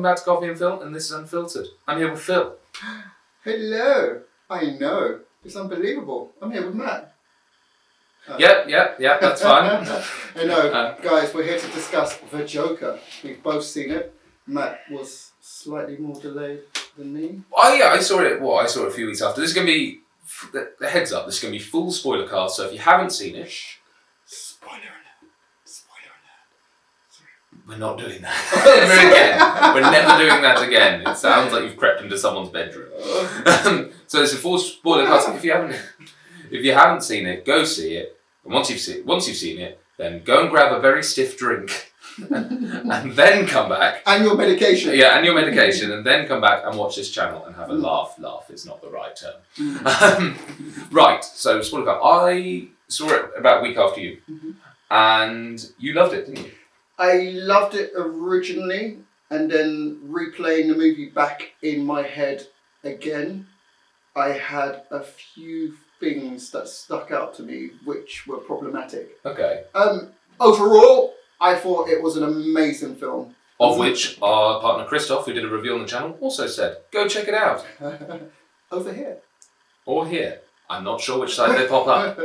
back to Coffee and Phil, and this is Unfiltered. I'm here with Phil. Hello. I know. It's unbelievable. I'm here with Matt. Yep, that's fine. I know. Guys, we're here to discuss The Joker. We've both seen it. Matt was slightly more delayed than me. Oh yeah, I saw it a few weeks after. This is going to be, the heads up, this is going to be full spoiler cast, so if you haven't seen it... Spoiler alert. We're not doing that ever again. We're never doing that again. It sounds like you've crept into someone's bedroom. So it's a full spoiler cast. If you haven't seen it, go see it. And once you've seen it, then go and grab a very stiff drink, and then come back. And your medication. Yeah, and your medication, and then come back and watch this channel and have a laugh. Laugh is not the right term. Right. So spoiler cast. I saw it about a week after you, and you loved it, didn't you? I loved it originally, and then replaying the movie back in my head again, I had a few things that stuck out to me which were problematic. Okay. Overall, I thought it was an amazing film. Of which our partner Christoph, who did a review on the channel, also said, go check it out. Over here. Or here. I'm not sure which side they pop up.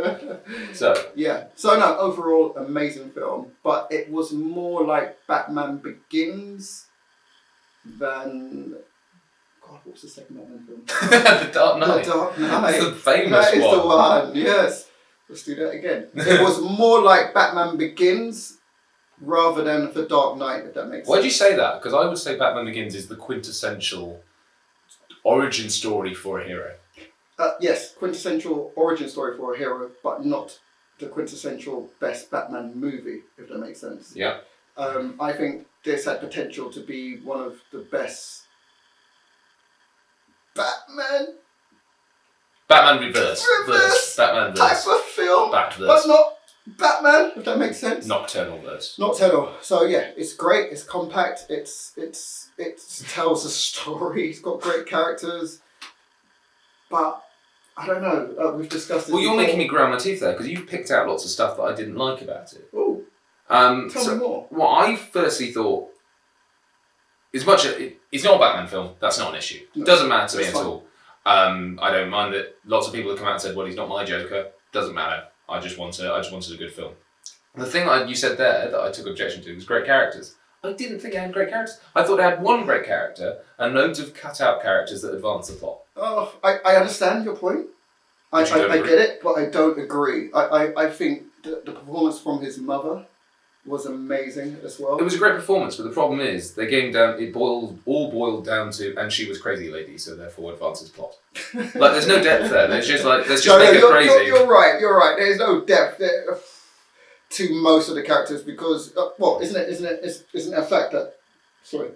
So No, overall, amazing film. But it was more like Batman Begins than... God, what was the second Batman film? The Dark Knight. The Dark Knight. It's the famous That is one. the one, yes. Let's do that again. It was more like Batman Begins rather than The Dark Knight, if that makes sense. Why'd you say that? Because I would say Batman Begins is the quintessential origin story for a hero. Yes, quintessential origin story for a hero, but not the quintessential best Batman movie, if that makes sense. Yeah. I think this had potential to be one of the best Batman Reverse. Batman type verse. of film, Batverse. but not Batman, if that makes sense. Nocturnal verse. Nocturnal. So yeah, it's great. It's compact. It tells a story. It's got great characters, but I don't know. We've discussed this. Well, you're before. making me grind my teeth there because you've picked out lots of stuff that I didn't like about it. Ooh. Tell me more. What I firstly thought, it's not a Batman film. That's not an issue. No, Doesn't matter to me at fine. all. I don't mind that lots of people have come out and said, "Well, he's not my Joker." Doesn't matter. I just wanted a good film. The thing you said there that I took objection to was great characters. I didn't think it had great characters. I thought it had one great character and loads of cut-out characters that advance the plot. Oh, I understand your point. I get it, but I don't agree. I think the performance from his mother was amazing as well. It was a great performance, but the problem is they came down. It boiled down to, and she was crazy lady, so therefore advances plot. Like there's no depth there. There's just make her crazy. You're right. There's no depth there to most of the characters because isn't it a fact that sorry.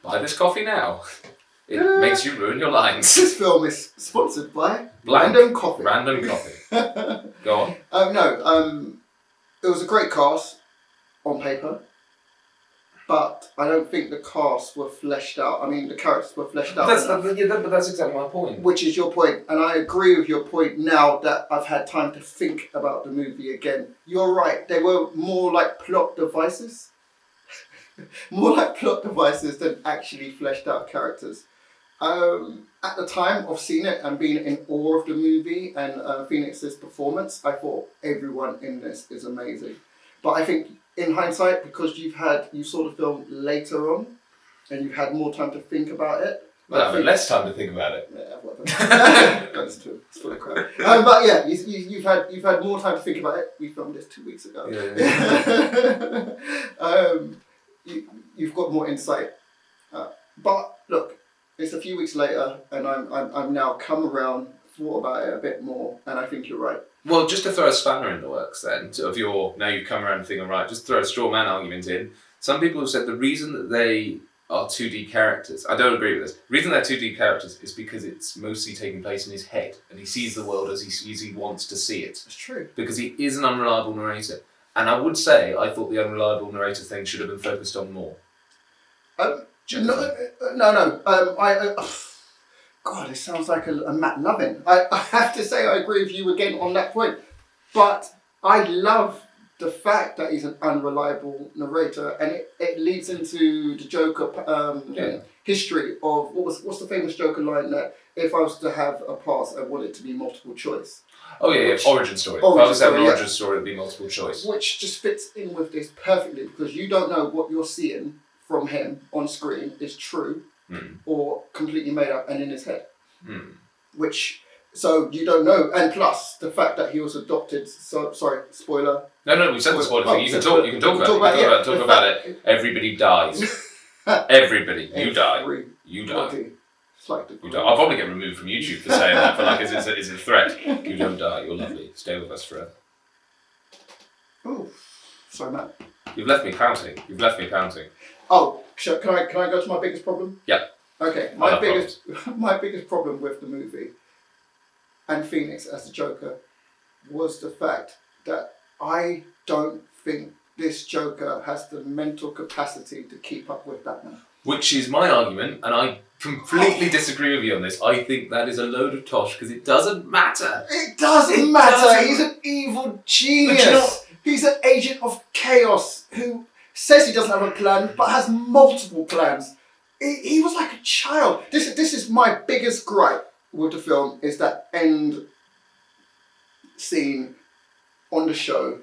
Buy this coffee now. It makes you ruin your lines. This film is sponsored by Blank. Random Coffee. Random coffee. Go on. It was a great cast on paper, but I don't think the cast were fleshed out. I mean, the characters were fleshed out. But that's exactly my point. Which is your point, and I agree with your point now that I've had time to think about the movie again. You're right, they were more like plot devices. More like plot devices than actually fleshed out characters. At the time of seeing it and being in awe of the movie and Phoenix's performance, I thought everyone in this is amazing. But I think in hindsight, because you saw the film later on and you've had more time to think about it. Well, but less time to think about it. Yeah, whatever. That's true. It's full of crap. But yeah, you've had more time to think about it. We filmed this 2 weeks ago. Yeah. You've got more insight. But look, it's a few weeks later, and I'm now come around, thought about it a bit more, and I think you're right. Well, just to throw a spanner in the works then, now you've come around thinking, right, just throw a straw man argument in. Some people have said the reason that they are 2D characters, I don't agree with this, the reason they're 2D characters is because it's mostly taking place in his head, and he sees the world as he wants to see it. It's true. Because he is an unreliable narrator. And I would say, I thought the unreliable narrator thing should have been focused on more. No. God, it sounds like a Matt Lovin. I have to say I agree with you again on that point. But I love the fact that he's an unreliable narrator, and it leads into the Joker history of what's the famous Joker line that if I was to have a past, I want it to be multiple choice. Oh yeah, origin story. If I was to have an origin story, it'd be multiple choice. Which just fits in with this perfectly because you don't know what you're seeing from him on screen is true or completely made up and in his head. So you don't know, and plus the fact that he was adopted. So sorry, spoiler. No, we said the spoiler thing. You can talk about it. Everybody dies. Everybody, you die. You die. I'll probably get removed from YouTube for saying that, but like, it's a threat. You don't die. You're lovely. Stay with us forever. Oh, sorry, Matt. You've left me pouting. Oh, can I go to my biggest problem? Yeah. Okay, my biggest problem with the movie and Phoenix as the Joker was the fact that I don't think this Joker has the mental capacity to keep up with Batman. Which is my argument, and I completely disagree with you on this. I think that is a load of tosh because it doesn't matter. It doesn't matter. He's an evil genius. He's an agent of chaos who says he doesn't have a plan but has multiple plans. He was like a child. This is my biggest gripe with the film is that end scene on the show.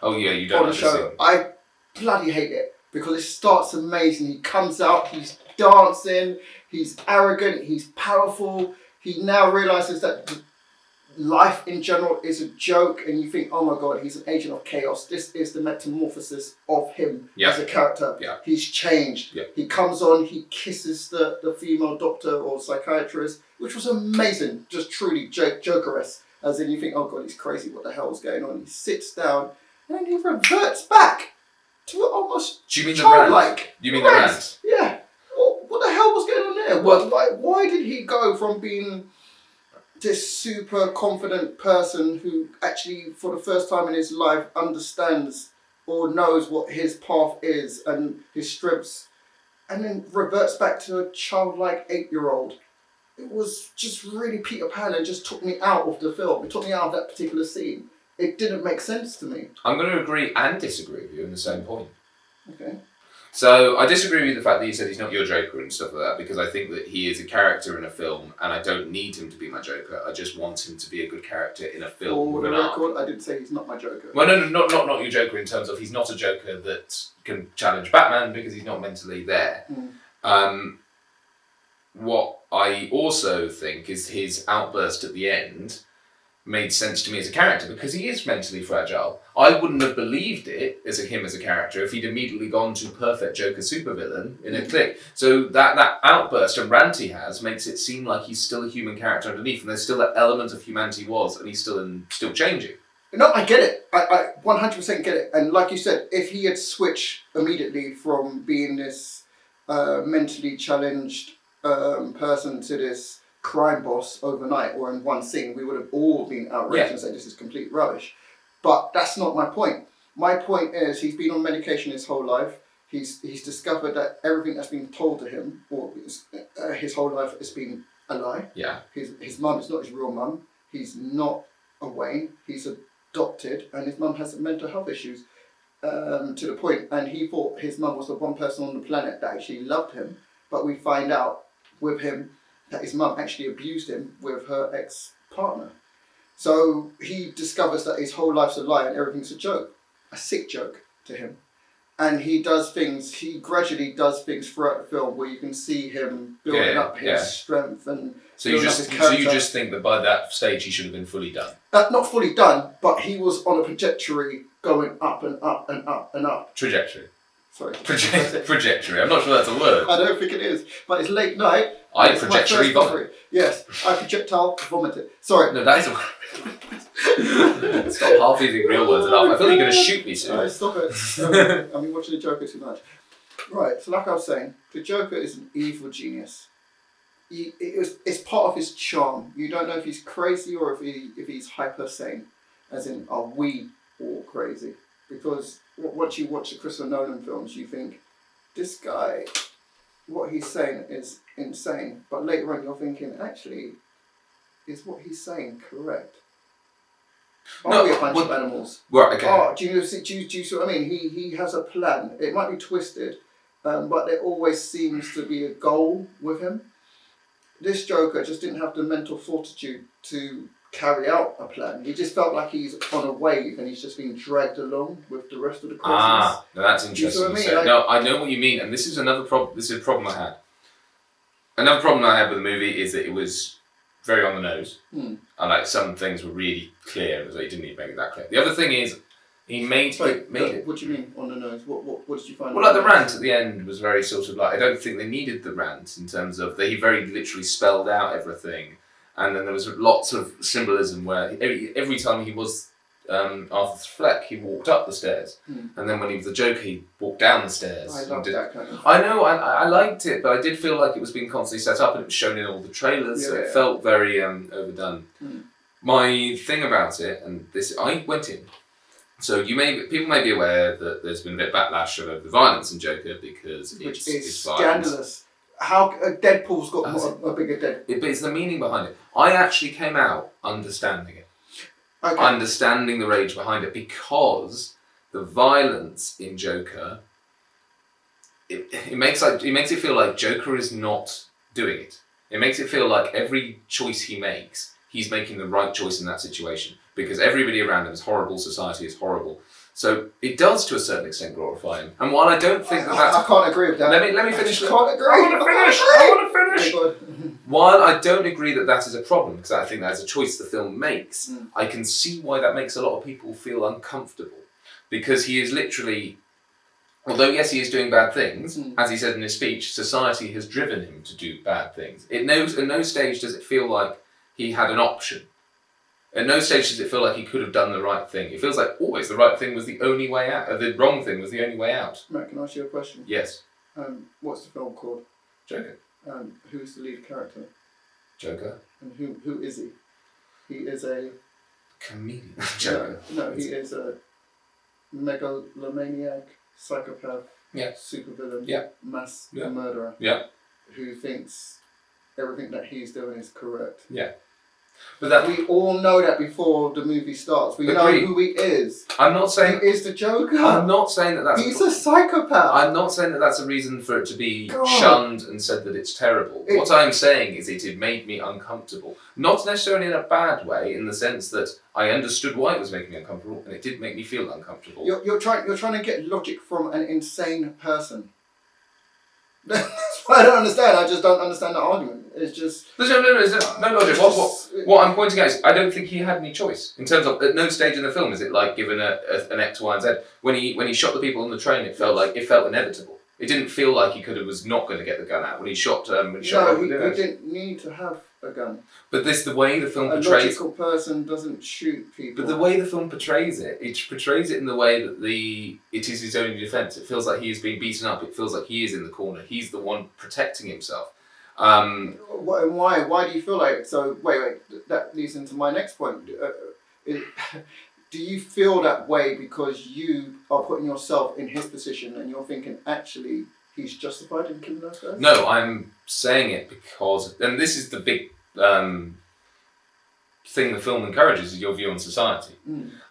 Oh yeah, you don't like the show. I bloody hate it because it starts amazing. He comes out, he's dancing, he's arrogant, he's powerful. He now realizes that life in general is a joke, and you think, oh my god, he's an agent of chaos. This is the metamorphosis of him as a character. Yeah. He's changed. Yeah. He comes on, he kisses the female doctor or psychiatrist, which was amazing, just truly Joker-esque. As in you think, oh god, he's crazy, what the hell is going on? He sits down and then he reverts back to almost childlike. You mean the rant? Yeah. What the hell was going on there? Why did he go from being this super confident person who actually for the first time in his life understands or knows what his path is and his strengths, and then reverts back to a childlike 8-year-old? It was just really Peter Pan and just took me out of the film. It took me out of that particular scene. It didn't make sense to me. I'm going to agree and disagree with you on the same point. Okay. So I disagree with the fact that you said he's not your Joker and stuff like that, because I think that he is a character in a film and I don't need him to be my Joker. I just want him to be a good character in a film. For the record, I didn't say he's not my Joker. Well, no, not your Joker in terms of he's not a Joker that can challenge Batman because he's not mentally there. What I also think is his outburst at the end made sense to me as a character because he is mentally fragile. I wouldn't have believed it as him as a character if he'd immediately gone to perfect Joker supervillain in a click. So that outburst and rant he has makes it seem like he's still a human character underneath, and there's still that element of humanity and he's still changing. No, I get it. I 100% get it. And like you said, if he had switched immediately from being this mentally challenged person to this crime boss overnight or in one scene, we would have all been outraged and said this is complete rubbish. But that's not my point. My point is he's been on medication his whole life. He's discovered that everything that's been told to him or his whole life has been a lie. Yeah. His mum is not his real mum. He's not a Wayne. He's adopted, and his mum has mental health issues to the point. And he thought his mum was the one person on the planet that actually loved him. But we find out with him that his mum actually abused him with her ex-partner. So he discovers that his whole life's a lie and everything's a joke, a sick joke to him. And he gradually does things throughout the film where you can see him building up his strength and so you just think that by that stage he should have been fully done? Not fully done, but he was on a trajectory going up and up and up and up. Trajectory. Sorry. Trajectory. I'm not sure that's a word. I don't think it is, but it's late night. I projectory vomit. Yes, I projectile vomited. Sorry. No, that is a word. Stop half using real words enough. I feel like you're going to shoot me soon. Alright, stop it. I've been watching the Joker too much. Right, so like I was saying, the Joker is an evil genius. It's part of his charm. You don't know if he's crazy or if he's hyper sane. As in, are we all crazy? Because once you watch the Christopher Nolan films, you think, this guy, what he's saying is insane. But later on you're thinking, actually, is what he's saying correct? Are we a bunch of animals? Right, okay. Oh, do you see what I mean? He has a plan. It might be twisted, but there always seems to be a goal with him. This Joker just didn't have the mental fortitude to carry out a plan. He just felt like he's on a wave and he's just being dragged along with the rest of the causes. No, that's interesting. You see what I mean? So, no, I know what you mean, and this is another problem. This is a problem I had. Another problem I had with the movie is that it was very on the nose, and like some things were really clear. It was like he didn't even make it that clear. The other thing is, he made it. What do you mean on the nose? What did you find? Well, like the rant at the end was very sort of like I don't think they needed the rant in terms of he very literally spelled out everything, and then there was lots of symbolism where every time he was Arthur Fleck, he walked up the stairs, and then when he was the Joker, he walked down the stairs. I loved that kind of. I know, I liked it, but I did feel like it was being constantly set up and it was shown in all the trailers, so it felt very overdone. My thing about it, and this, I went in. So people may be aware that there's been a bit of backlash over the violence in Joker because it's scandalous. How Deadpool's got a bigger Deadpool. But it's the meaning behind it. I actually came out understanding it. Okay. Understanding the rage behind it because the violence in Joker, it makes it feel like Joker is not doing it. It makes it feel like every choice he makes, he's making the right choice in that situation because everybody around him is horrible. Society is horrible. So it does to a certain extent glorify him. And while I don't think that's... I can't agree with that. Let me finish. I can't agree. I want to finish. While I don't agree that that is a problem, because I think that is a choice the film makes, I can see why that makes a lot of people feel uncomfortable. Because he is literally... Although, yes, he is doing bad things, as he said in his speech, society has driven him to do bad things. At no stage does it feel like he had an option. At no stage does it feel like he could have done the right thing. It feels like always the right thing was the only way out. Or the wrong thing was the only way out. Matt, can I ask you a question? Yes. What's the film called? Joker. Who's the lead character? Joker. And who is he? He is a... comedian. Joker. No, he is a megalomaniac, psychopath, supervillain, mass murderer, who thinks everything that he's doing is correct. Yeah. But we all know that before the movie starts. We know who he is. I'm not saying he is the Joker. I'm not saying that that's. He's a psychopath. I'm not saying that that's a reason for it to be shunned and said that it's terrible. What I'm saying is it made me uncomfortable. Not necessarily in a bad way, in the sense that I understood why it was making me uncomfortable, and it did make me feel uncomfortable. You're trying to get logic from an insane person. That's what I don't understand. I just don't understand the argument. It's just... There's no logic. What I'm pointing out is I don't think he had any choice. In terms of, at no stage in the film is it like given an X, Y and Z. When he shot the people on the train, it felt inevitable. It didn't feel like he was not going to get the gun out. When he shot he didn't need to have a gun. But the way the film portrays... A logical person doesn't shoot people. But the way the film portrays it portrays it in the way that it is his only defence. It feels like he is being beaten up. It feels like he is in the corner. He's the one protecting himself. Why? Why do you feel like... So, wait. That leads into my next point. Do you feel that way because you are putting yourself in his position and you're thinking, actually, he's justified in killing those guys? No, I'm saying it because... And this is the big thing the film encourages, is your view on society.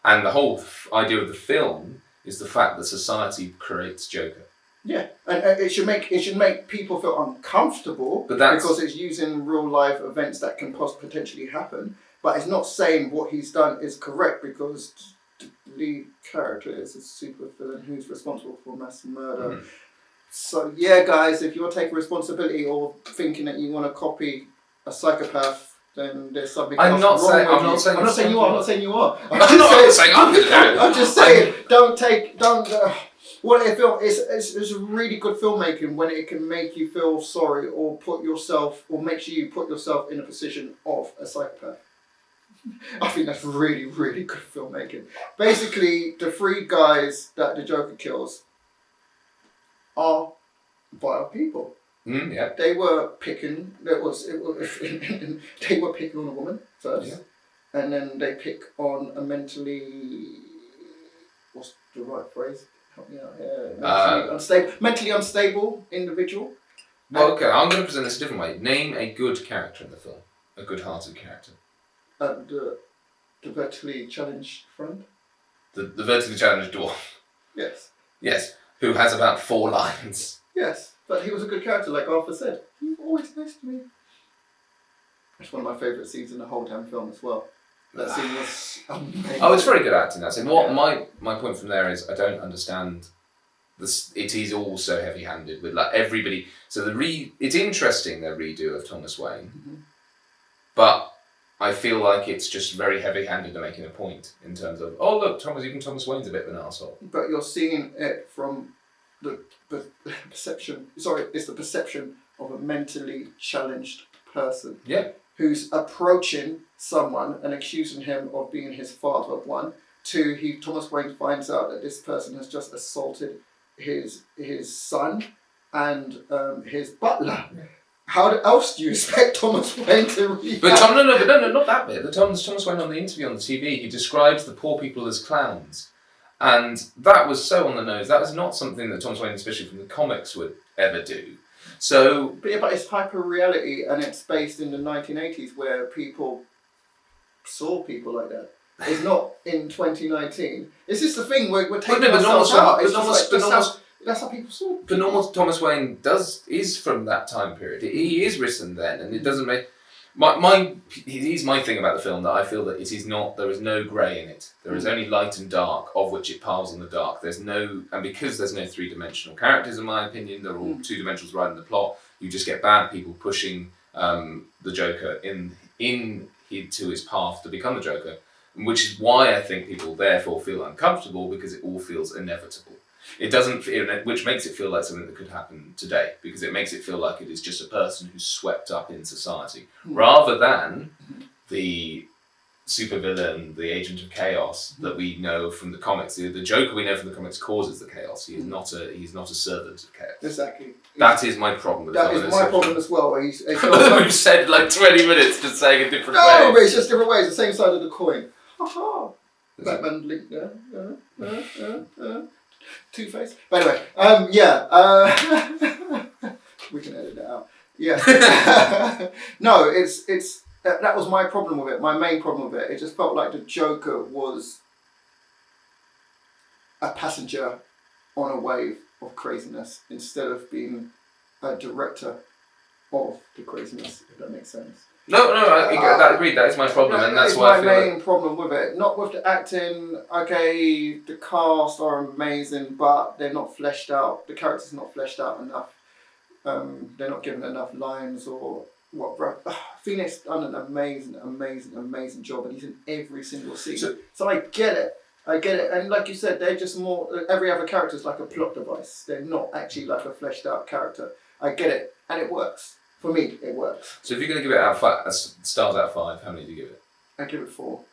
And the whole idea of the film is the fact that society creates Joker. Yeah, and it should make people feel uncomfortable because it's using real life events that can potentially happen. But it's not saying what he's done is correct because the lead character is a supervillain who's responsible for mass murder. So yeah, guys, if you're taking responsibility or thinking that you want to copy a psychopath, then there's something else wrong with you. I'm not saying you are. I'm not saying I'm going to do it. I'm just saying, it's a really good filmmaking when it can make you feel sorry or makes you put yourself in a position of a psychopath. I think that's really, really good filmmaking. Basically, the three guys that the Joker kills are vile people. They were picking. They were picking on a woman first, and then they pick on a mentally. What's the right phrase? Help me out. Mentally unstable individual. Well, okay, I'm going to present this a different way. Name a good character in the film. A good-hearted character. The vertically challenged friend? The vertically challenged dwarf. Yes. Yes. Who has about 4 lines. Yes, but he was a good character, like Arthur said. He was always nice to me. It's one of my favourite scenes in the whole damn film as well. That scene was amazing. Oh, it's very good acting, that scene. My point from there is I don't understand this. It is all so heavy-handed with like everybody. So it's interesting, their redo of Thomas Wayne, but I feel like it's just very heavy-handed to making a point in terms of, oh look, even Thomas Wayne's a bit of an arsehole. But you're seeing it from the perception. Sorry, it's the perception of a mentally challenged person. Yeah. Who's approaching someone and accusing him of being his father. 1, 2. Thomas Wayne finds out that this person has just assaulted his son and his butler. How else do you expect Thomas Wayne to react? But no, not that bit. Thomas Wayne on the interview on the TV, he describes the poor people as clowns. And that was so on the nose. That was not something that Thomas Wayne, especially from the comics, would ever do. So, but it's hyper reality, and it's based in the 1980s where people saw people like that. It's not in 2019. It's just the thing we're taking ourselves out. That's how people saw people. But normal Thomas Wayne is from that time period. He is written then, and it doesn't make he's my thing about the film, that I feel that it is not. There is no grey in it. There is only light and dark, of which it piles on the dark. And because there's no 3-dimensional characters, in my opinion, they're all 2-dimensionals right in the plot. You just get bad people pushing the Joker to his path to become the Joker, which is why I think people therefore feel uncomfortable, because it all feels inevitable. It doesn't, which makes it feel like something that could happen today, because it makes it feel like it is just a person who's swept up in society, rather than the supervillain, the agent of chaos that we know from the comics. The Joker we know from the comics causes the chaos. He's not a servant of chaos. Exactly. That is my problem with that. That is my problem as well. Where we've said like 20 minutes just saying a different way. No, but it's just different ways. The same side of the coin. Ha. Batman link there. Two-Face. But anyway, we can edit that out. Yeah. No, it's that was my problem with it. My main problem with it. It just felt like the Joker was a passenger on a wave of craziness instead of being a director of the craziness, if that makes sense. No, I agree. That is my problem, and that's why I feel my main problem with it. Not with the acting. Okay, the cast are amazing, but they're not fleshed out. The characters are not fleshed out enough. They're not given enough lines or what. Phoenix done an amazing job, and he's in every single scene. So I get it, and like you said, they're just more. Every other character is like a plot device. They're not actually like a fleshed out character. I get it, and it works. For me, it works. So if you're going to give it stars out of 5, how many do you give it? I give it 4. Okay.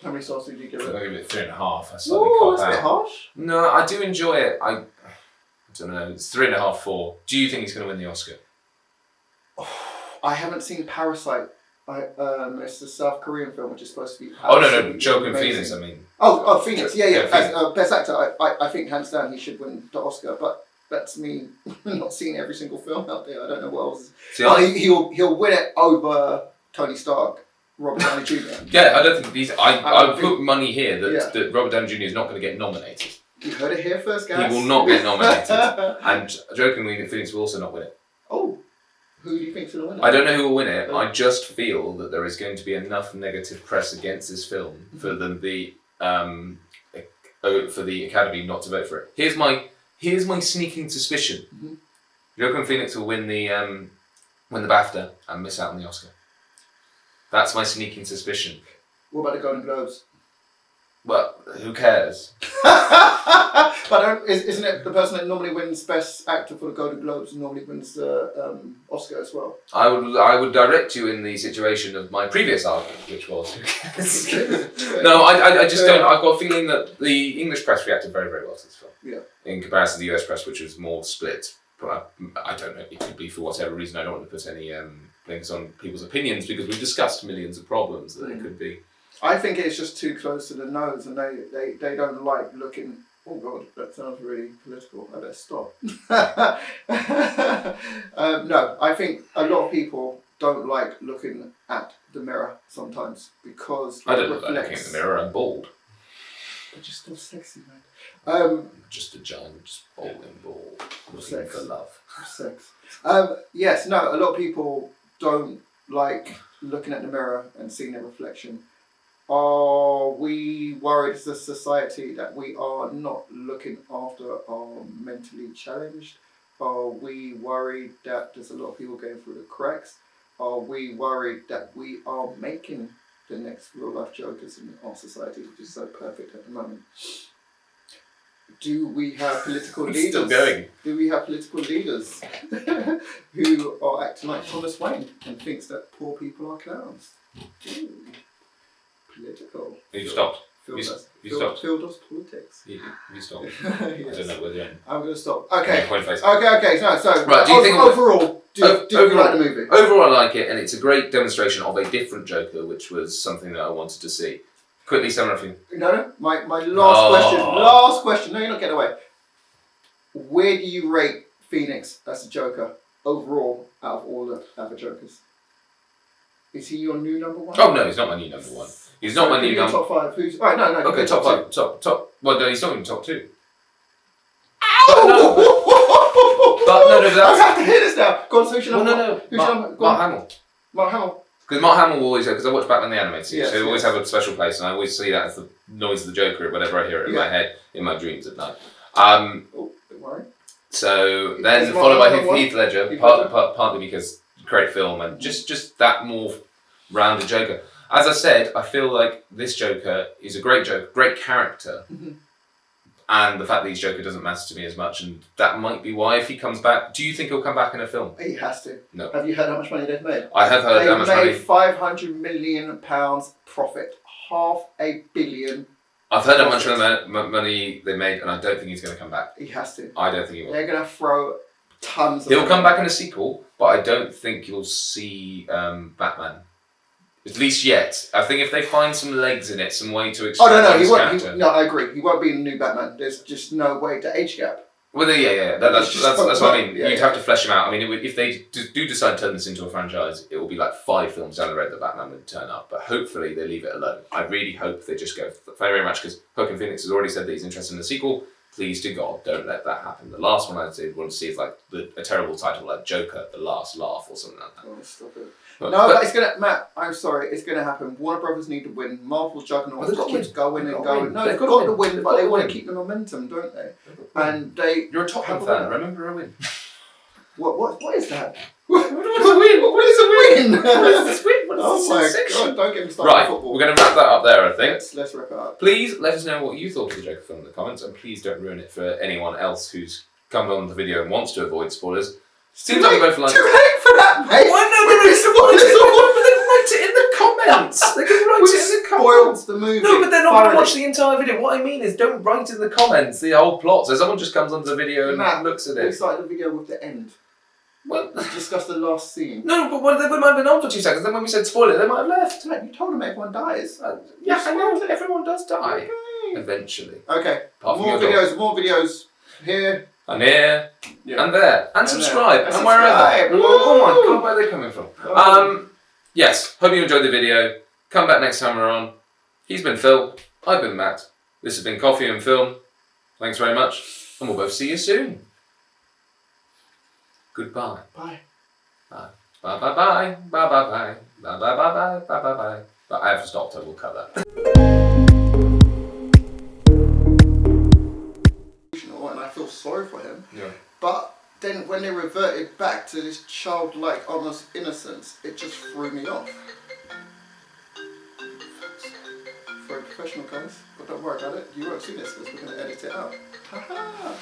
How many stars did you give it? I give it 3.5. That's a bit harsh. No, I do enjoy it. I don't know. It's 3.5, 4. Do you think he's going to win the Oscar? I haven't seen Parasite. It's the South Korean film, which is supposed to be. No, Joaquin Phoenix. I mean. Oh, Phoenix. Yeah. Phoenix. As best actor, I think hands down he should win the Oscar, but. That's me not seeing every single film out there. I don't know what else. He'll win it over Tony Stark, Robert Downey Jr. Yeah, I don't think I put money here that Robert Downey Jr. is not going to get nominated. You heard it here first, guys. He will not get nominated, and Joaquin Phoenix will also not win it. Oh, who do you think's going to win it? I don't know who will win it. I just feel that there is going to be enough negative press against this film for the Academy not to vote for it. Here's my sneaking suspicion. Joaquin Phoenix will win the BAFTA and miss out on the Oscar. That's my sneaking suspicion. What about the Golden Globes? Well, who cares? But isn't it the person that normally wins Best Actor for the Golden Globes normally wins the Oscar as well? I would direct you in the situation of my previous argument, which was who cares? No, I just don't. I've got a feeling that the English press reacted very, very well to this film. Yeah. In comparison to the US press, which was more split. But I don't know. It could be for whatever reason. I don't want to put any things on people's opinions because we've discussed millions of problems that it could be. I think it's just too close to the nose, and they don't like looking. Oh God, that sounds really political. I better stop. No, I think a lot of people don't like looking at the mirror sometimes because I don't look like looking at the mirror. I'm bald. But you're still sexy, man. Just a giant, just balding ball, looking Sex. for love. Sex. Yes, no, a lot of people don't like looking at the mirror and seeing their reflection. Are we worried as a society that we are not looking after our mentally challenged? Are we worried that there's a lot of people going through the cracks? Are we worried that we are making the next real life jokers in our society, which is so perfect at the moment? Do we have political leaders? Still going. Do we have political leaders who are acting like Thomas Wayne and thinks that poor people are clowns? Ooh. Political. You stopped. Phil You does stopped. politics. You stopped. Yes. I don't know whether you're in. I'm going to stop. Okay. Point face. Okay. So Right, do you think overall, do you like the movie? Overall, I like it, and it's a great demonstration of a different Joker, which was something that I wanted to see. Quickly, sum everything. No. My last question. No, you're not getting away. Where do you rate Phoenix as a Joker overall out of all the other Jokers? Is he your new number one? Oh no, he's not my new number one. He's not my new number. Top five. Who's? All right, no. Okay, top five. Top. Well, no, he's not even top two. Ow! But no, I have to hear this now. Go on, so who's your number? No. Who's your number? Mark Hamill. Mark Hamill. Because Mark Hamill will always, because I watch Batman the Animated Series, Yes, so they always yes. have a special place, and I always see that as the noise of the Joker whenever I hear it in my head, in my dreams at night. Oh, don't worry. So Is then Mark followed by Hamill Heath Ledger, partly because great film and just that more rounded Joker. As I said, I feel like this Joker is a great Joker, great character, and the fact that he's Joker doesn't matter to me as much, and that might be why if he comes back, do you think he'll come back in a film? He has to. No. Have you heard how much money they've made? I have heard how much money. They've made £500 million profit. £500 million. I've heard how much money they made, and I don't think he's going to come back. He has to. I don't think he will. They're going to throw tons of He'll money. come back in a sequel, but I don't think you'll see Batman. At least yet. I think if they find some legs in it, some way to extract he his won't. character. No, I agree. He won't be in the new Batman. There's just no way to age gap. Well, yeah. That's what I mean. Yeah, You'd have to flesh him out. I mean, if they do decide to turn this into a franchise, it will be like 5 films down the road that Batman would turn up. But hopefully they leave it alone. I really hope they just go very much because Joaquin Phoenix has already said that he's interested in the sequel. Please to God, don't let that happen. The last one I did want to see is like a terrible title like Joker, The Last Laugh or something like that. Oh, stop it. But it's gonna, Matt. I'm sorry, it's gonna happen. Warner Brothers need to win. Marvel juggernaut just keeps going and going. No, they've got to win, but they want to keep the momentum, don't they? And they. You're a Tottenham fan. Remember a win. What is that? What is a win? What is a win? What is this win? What is Oh this my sensation? God! Don't get me started Right, on football. we're going to wrap that up there, I think. Let's wrap it up. Please let us know what you thought of the Joker film in the comments, and please don't ruin it for anyone else who's come on the video and wants to avoid spoilers. Seems like we both like. Too late for that, mate. Why no? They write it in the comments. They can write it in the comments. The movie. No, but they're not going to watch the entire video. What I mean is, don't write in the comments the whole plot. So someone just comes onto the video and Matt, looks at We it. started the video with the end. Well, Let's discuss the last scene. no, but they might have been on for 2 seconds. Then when we said spoiler, they might have left. Matt, you told him everyone dies. Yeah, I know. Everyone does die Okay. eventually. Okay. Apart from More your dog. videos here. And here, Yeah. and there, and subscribe, And and wherever. subscribe. Oh my Woo! God, where are they coming from? Yes, hope you enjoyed the video. Come back next time we're on. He's been Phil, I've been Matt. This has been Coffee and Film. Thanks very much, and we'll both see you soon. Goodbye. Bye. Bye. Bye bye bye. Bye bye bye. Bye bye bye bye. Bye bye bye. But I have stopped, I will cut that. And I feel sorry for him. Yeah. But then when they reverted back to this childlike, almost innocence, it just threw me off. Very professional, guys. But don't worry about it. You won't see this because we're going to edit it out. Ha ha!